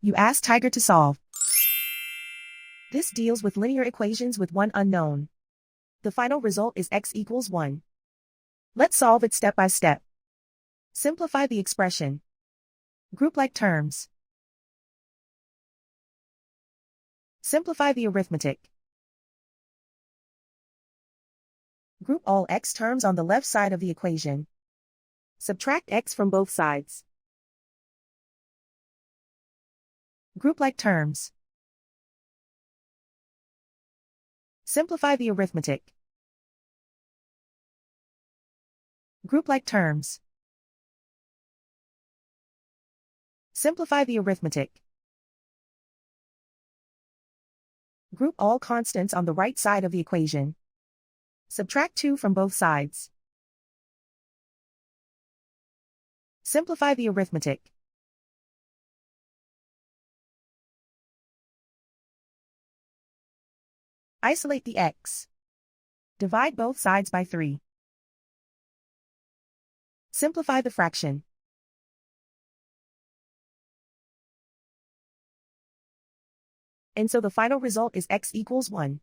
You ask Tiger to solve. This deals with linear equations with one unknown. The final result is x equals 1. Let's solve it step by step. Simplify the expression. Group like terms. Simplify the arithmetic. Group all x terms on the left side of the equation. Subtract x from both sides. Group like terms. Simplify the arithmetic. Group like terms. Simplify the arithmetic. Group all constants on the right side of the equation. Subtract 2 from both sides. Simplify the arithmetic. Isolate the x. Divide both sides by 3. Simplify the fraction. And so the final result is x equals 1.